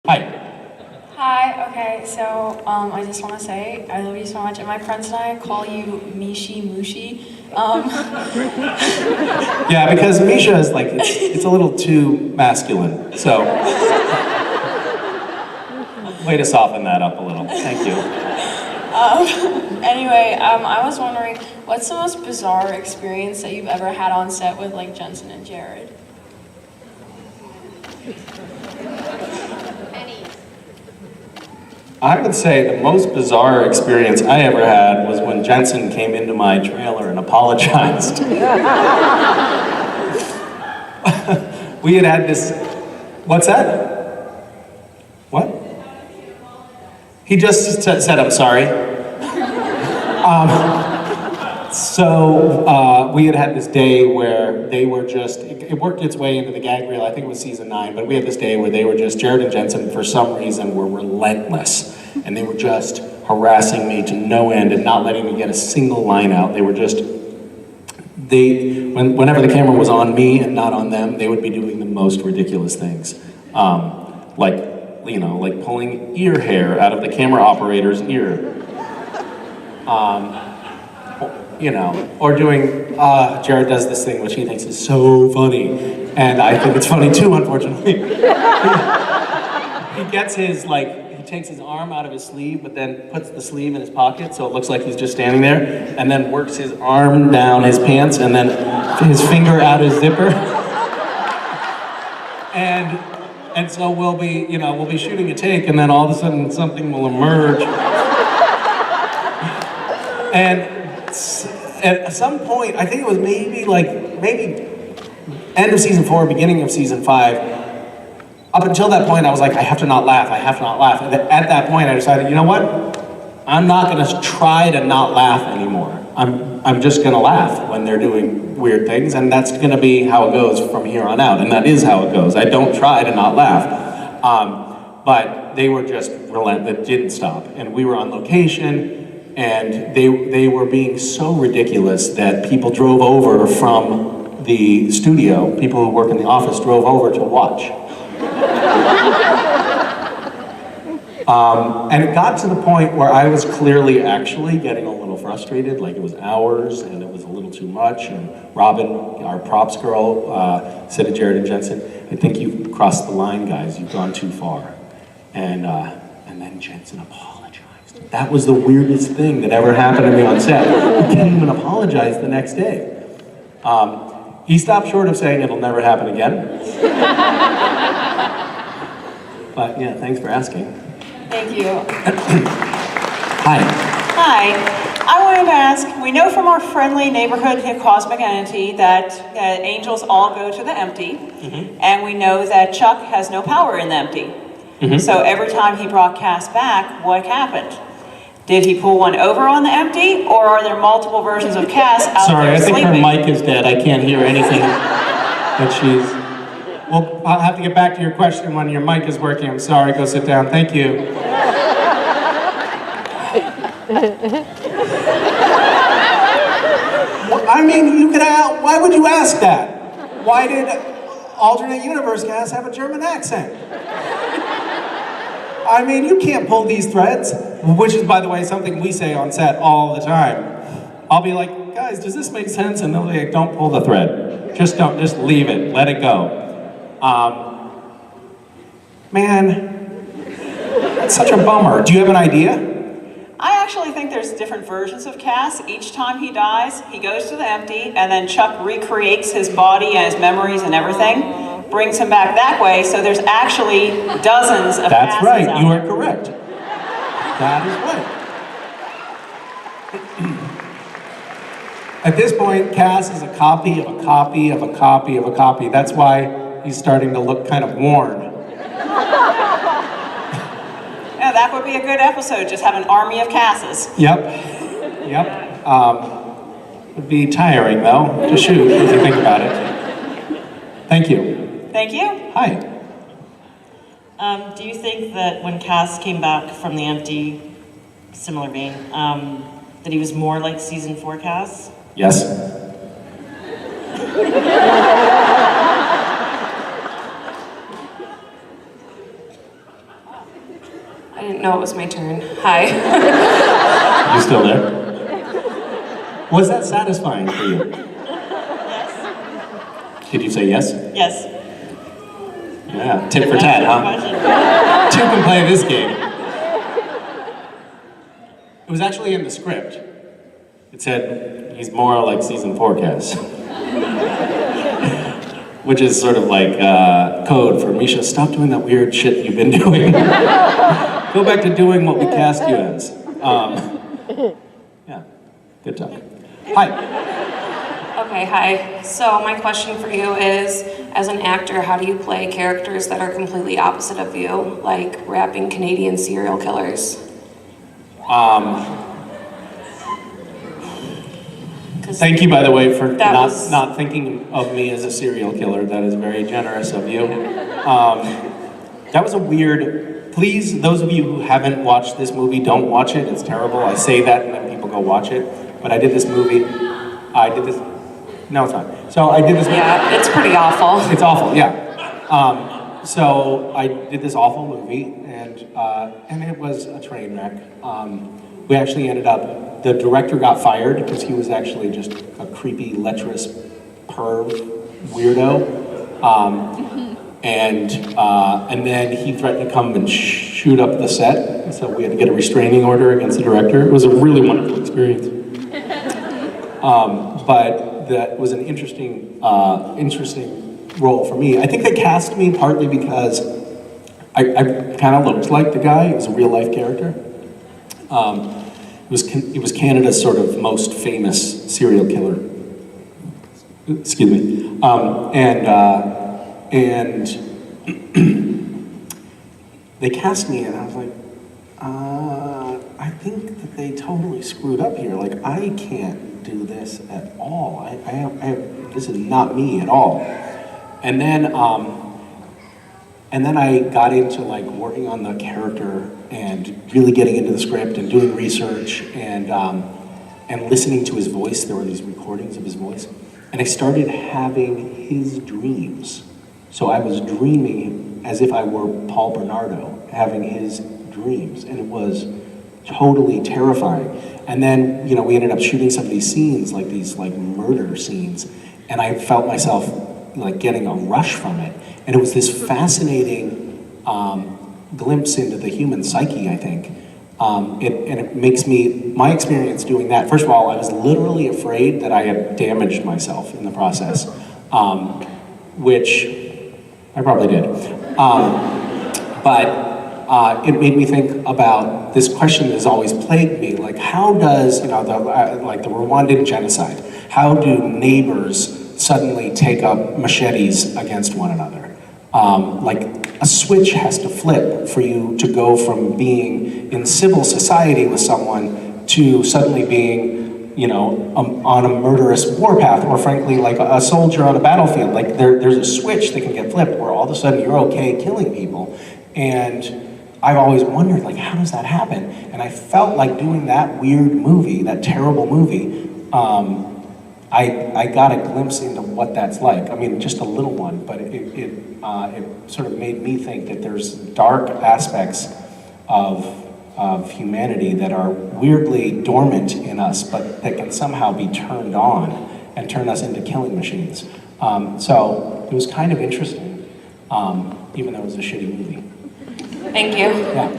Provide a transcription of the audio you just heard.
Hi. Hi, okay, so I just want to say I love you so much, and my friends and I call you Mishi Mushi. Yeah, because Misha is like, it's a little too masculine, so. Way to soften that up a little. Thank you. Anyway, I was wondering, what's the most bizarre experience that you've ever had on set with like Jensen and Jared? I would say the most bizarre experience I ever had was when Jensen came into my trailer and apologized. We had this, what's that? What? He just said, I'm sorry. We had this day where they were just, it worked its way into the gag reel, I think it was season 9, but we had this day where they were just, Jared and Jensen for some reason were relentless. And they were just harassing me to no end and not letting me get a single line out. They were just, whenever the camera was on me and not on them, they would be doing the most ridiculous things. Like pulling ear hair out of the camera operator's ear. Or doing, Jared does this thing which he thinks is so funny, and I think it's funny too, unfortunately. He gets his, he takes his arm out of his sleeve, but then puts the sleeve in his pocket, so it looks like he's just standing there, and then works his arm down his pants, and then his finger out his zipper. And so we'll be shooting a take, and then all of a sudden something will emerge. And at some point, I think it was maybe end of season 4, beginning of season 5, up until that point, I was like, I have to not laugh. And at that point, I decided, you know what? I'm not gonna try to not laugh anymore. I'm just gonna laugh when they're doing weird things, and that's gonna be how it goes from here on out, and that is how it goes. I don't try to not laugh. But they were just relentless, they didn't stop. And we were on location, and they were being so ridiculous that people drove over from the studio, people who work in the office drove over to watch. And it got to the point where I was clearly actually getting a little frustrated, like it was hours and it was a little too much. And Robin, our props girl, said to Jared and Jensen, I think you've crossed the line, guys, you've gone too far. And then Jensen apologized. That was the weirdest thing that ever happened to me on set. He came and apologized the next day. He stopped short of saying it'll never happen again. But yeah, thanks for asking. Thank you. Hi. Hi. I wanted to ask, we know from our friendly neighborhood cosmic entity that angels all go to the empty, and we know that Chuck has no power in the empty. So every time he brought Cass back, what happened? Did he pull one over on the empty, or are there multiple versions of Cass out Sorry, there I think sleeping? her mic is dead. I can't hear anything that she's... Well, I'll have to get back to your question when your mic is working. I'm sorry, go sit down. Thank you. I mean, you could ask, why would you ask that? Why did alternate universe Cass have a German accent? I mean, you can't pull these threads, which is, by the way, something we say on set all the time. I'll be like, guys, does this make sense? And they'll be like, don't pull the thread. Just leave it, let it go. Man, that's such a bummer. Do you have an idea? I actually think there's different versions of Cass. Each time he dies, he goes to the empty, and then Chuck recreates his body and his memories and everything, brings him back that way, so there's actually dozens of That's Casses right, out you there. are correct. That is right. At this point, Cass is a copy of a copy of a copy of a copy. That's why he's starting to look kind of worn. Yeah, that would be a good episode, just have an army of Casses. Yep. It'd be tiring, though, to shoot, if you think about it. Thank you. Thank you. Hi. Do you think that when Cass came back from the empty, similar vein, that he was more like season 4 Cass? Yes. I didn't know it was my turn. Hi. You still there? Was that satisfying for you? Yes. Did you say yes? Yes. Yeah, tit for tat, huh? Question. Two can play this game. It was actually in the script. It said, he's more like season 4 Cass. Which is sort of like code for Misha, stop doing that weird shit you've been doing. Go back to doing what we cast you as. Yeah, good talk. Hi. Okay, hi. So my question for you is, as an actor, how do you play characters that are completely opposite of you, like rapping Canadian serial killers? 'Cause Thank you, by the way, for That was- not thinking of me as a serial killer. That is very generous of you. That was a weird. Please, those of you who haven't watched this movie, don't watch it. It's terrible. I say that and then people go watch it. But I did this movie. No, it's not. So I did this movie. Yeah, it's pretty awful. It's awful, yeah. So I did this awful movie, and it was a train wreck. We actually ended up, the director got fired because he was actually just a creepy, lecherous perv weirdo. And then he threatened to come and shoot up the set, so we had to get a restraining order against the director. It was a really wonderful experience. But that was an interesting role for me. I think they cast me partly because I kind of looked like the guy. It was a real life character. It was Canada's sort of most famous serial killer. Excuse me. And they cast me, and I was like, I think that they totally screwed up here. Like, I can't do this at all. This is not me at all. And then I got into like working on the character and really getting into the script and doing research and listening to his voice. There were these recordings of his voice, and I started having his dreams. So I was dreaming as if I were Paul Bernardo, having his dreams, and it was totally terrifying. And then, you know, we ended up shooting some of these scenes, like these like murder scenes, and I felt myself like getting a rush from it. And it was this fascinating glimpse into the human psyche, I think. It makes me, my experience doing that, first of all, I was literally afraid that I had damaged myself in the process, which I probably did. But it made me think about this question that has always plagued me, like how does, like the Rwandan genocide, how do neighbors suddenly take up machetes against one another? Like a switch has to flip for you to go from being in civil society with someone to suddenly being, you know, on a murderous warpath, or frankly, like a soldier on a battlefield. Like there's a switch that can get flipped where all of a sudden you're okay killing people. And I've always wondered, like, how does that happen? And I felt like doing that weird movie, that terrible movie, I got a glimpse into what that's like. I mean, just a little one, but it sort of made me think that there's dark aspects of humanity that are weirdly dormant in us, but that can somehow be turned on and turn us into killing machines. So it was kind of interesting, even though it was a shitty movie. Thank you. Yeah.